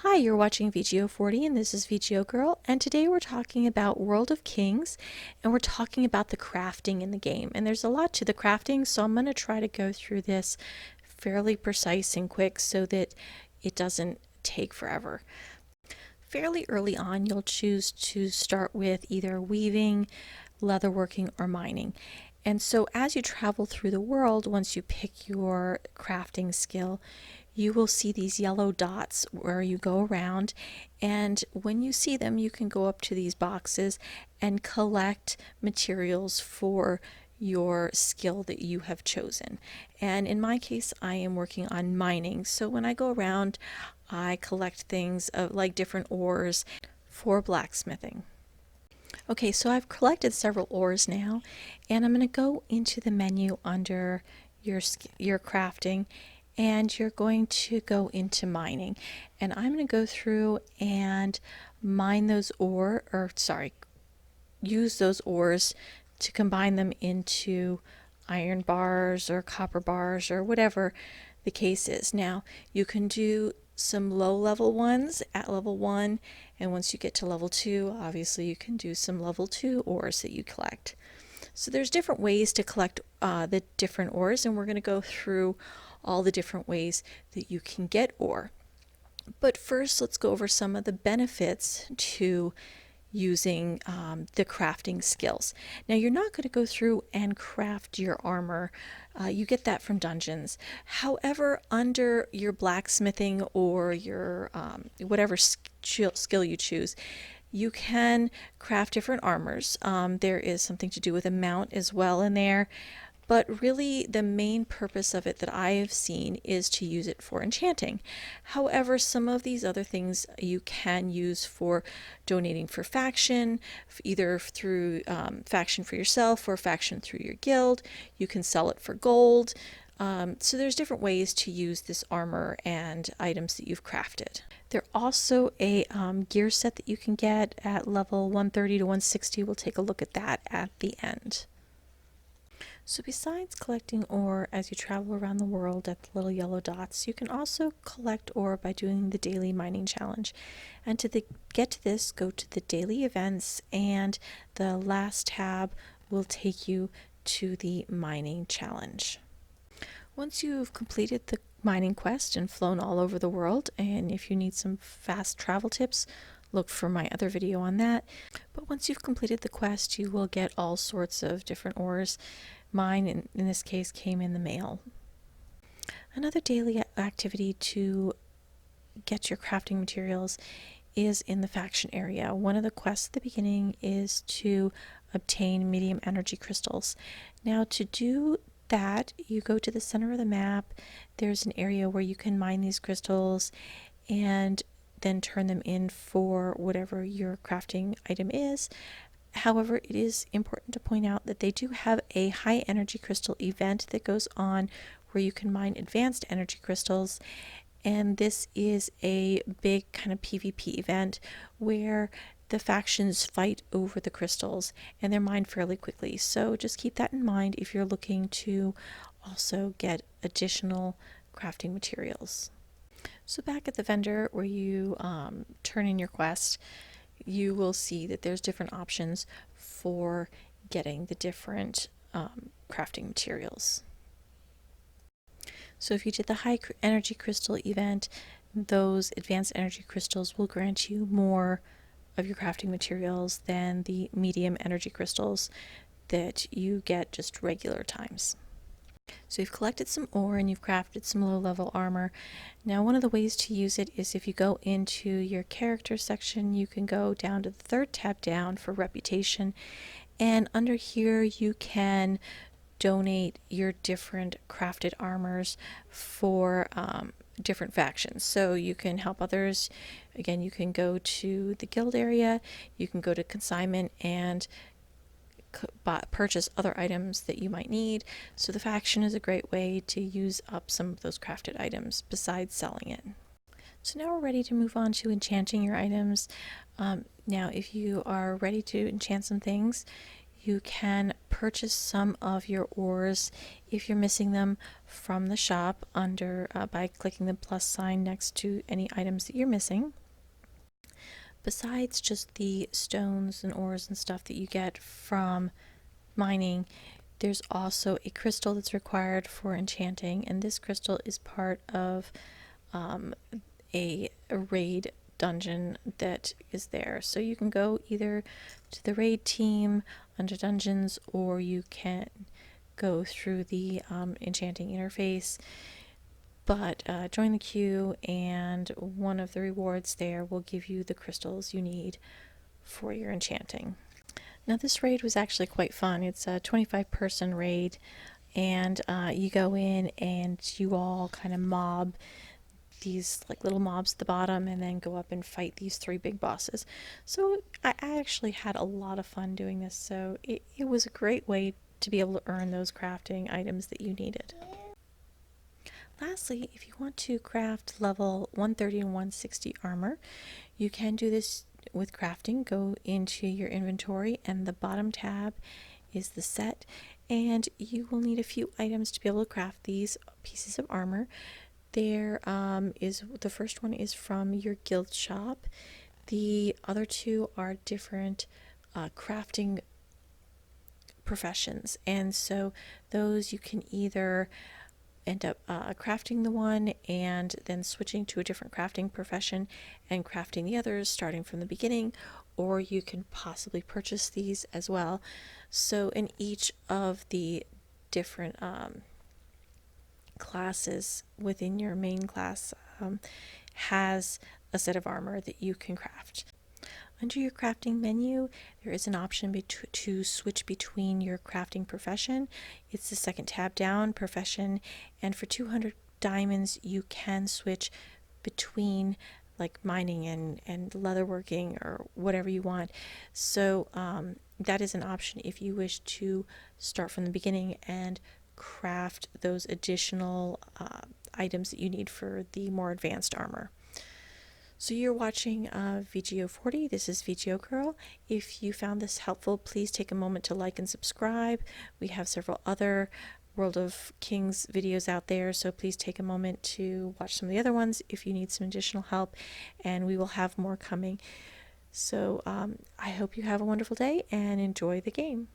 Hi, you're watching VGO 40 and this is VGO Girl, and today we're talking about World of Kings and we're talking about the crafting in the game. And there's a lot to the crafting, so I'm going to try to go through this fairly precise and quick so that it doesn't take forever. Fairly early on, you'll choose to start with either weaving, leatherworking, or mining. And so as you travel through the world, once you pick your crafting skill, you will see these yellow dots where you go around, and when you see them you can go up to these boxes and collect materials for your skill that you have chosen. And in my case, I am working on mining, so when I go around I collect things like different ores for blacksmithing. Okay, so I've collected several ores now, and I'm going to go into the menu under your crafting, and you're going to go into mining. And I'm going to go through and mine those use those ores to combine them into iron bars or copper bars or whatever the case is. Now, you can do some low level ones at level 1, and once you get to level 2, obviously you can do some level 2 ores that you collect. So there's different ways to collect the different ores, and we're going to go through all the different ways that you can get ore. But first, let's go over some of the benefits to using the crafting skills. Now, you're not going to go through and craft your armor. You get that from dungeons. However, under your blacksmithing or your whatever skill you choose, you can craft different armors. There is something to do with a mount as well in there. But really, the main purpose of it that I have seen is to use it for enchanting. However, some of these other things you can use for donating for faction, either through faction for yourself or faction through your guild. You can sell it for gold. So there's different ways to use this armor and items that you've crafted. There's also a gear set that you can get at level 130 to 160. We'll take a look at that at the end. So besides collecting ore as you travel around the world at the little yellow dots, you can also collect ore by doing the daily mining challenge. And get to this, go to the daily events, and the last tab will take you to the mining challenge. Once you've completed the mining quest and flown all over the world, and if you need some fast travel tips, look for my other video on that. But once you've completed the quest, you will get all sorts of different ores. Mine, in this case, came in the mail. Another daily activity to get your crafting materials is in the faction area. One of the quests at the beginning is to obtain medium energy crystals. Now, to do that, you go to the center of the map. There's an area where you can mine these crystals and then turn them in for whatever your crafting item is. However, it is important to point out that they do have a high energy crystal event that goes on where you can mine advanced energy crystals, and this is a big kind of PvP event where the factions fight over the crystals and they're mined fairly quickly. So just keep that in mind if you're looking to also get additional crafting materials. So back at the vendor where you turn in your quest, you will see that there's different options for getting the different crafting materials. So if you did the high energy crystal event, those advanced energy crystals will grant you more of your crafting materials than the medium energy crystals that you get just regular times. So you've collected some ore and you've crafted some low-level armor. Now, one of the ways to use it is if you go into your character section, you can go down to the third tab down for reputation, and under here you can donate your different crafted armors for different factions. So you can help others. Again, you can go to the guild area, you can go to consignment and purchase other items that you might need. So the faction is a great way to use up some of those crafted items besides selling it. So now we're ready to move on to enchanting your items. Now if you are ready to enchant some things, You can purchase some of your ores if you're missing them from the shop under by clicking the plus sign next to any items that you're missing. Besides just the stones and ores and stuff that you get from mining, there's also a crystal that's required for enchanting, and this crystal is part of a raid dungeon that is there. So you can go either to the raid team under dungeons, or you can go through the enchanting interface. But join the queue, and one of the rewards there will give you the crystals you need for your enchanting. Now, this raid was actually quite fun. It's a 25-person raid, and you go in and you all kind of mob these like little mobs at the bottom, and then go up and fight these 3 big bosses. So I actually had a lot of fun doing this, so it was a great way to be able to earn those crafting items that you needed. Lastly, if you want to craft level 130 and 160 armor, you can do this with crafting. Go into your inventory, and the bottom tab is the set, and you will need a few items to be able to craft these pieces of armor. There is the first one is from your guild shop. The other 2 are different crafting professions, and so those you can either end up crafting the one and then switching to a different crafting profession and crafting the others starting from the beginning, or you can possibly purchase these as well. So in each of the different classes within your main class has a set of armor that you can craft. Under your crafting menu, there is an option to switch between your crafting profession. It's the second tab down, profession, and for 200 diamonds, you can switch between like mining and leatherworking or whatever you want. So that is an option if you wish to start from the beginning and craft those additional items that you need for the more advanced armor. So you're watching VGO 40. This is VGO Girl. If you found this helpful, please take a moment to like and subscribe. We have several other World of Kings videos out there, so please take a moment to watch some of the other ones if you need some additional help, and we will have more coming. So I hope you have a wonderful day and enjoy the game.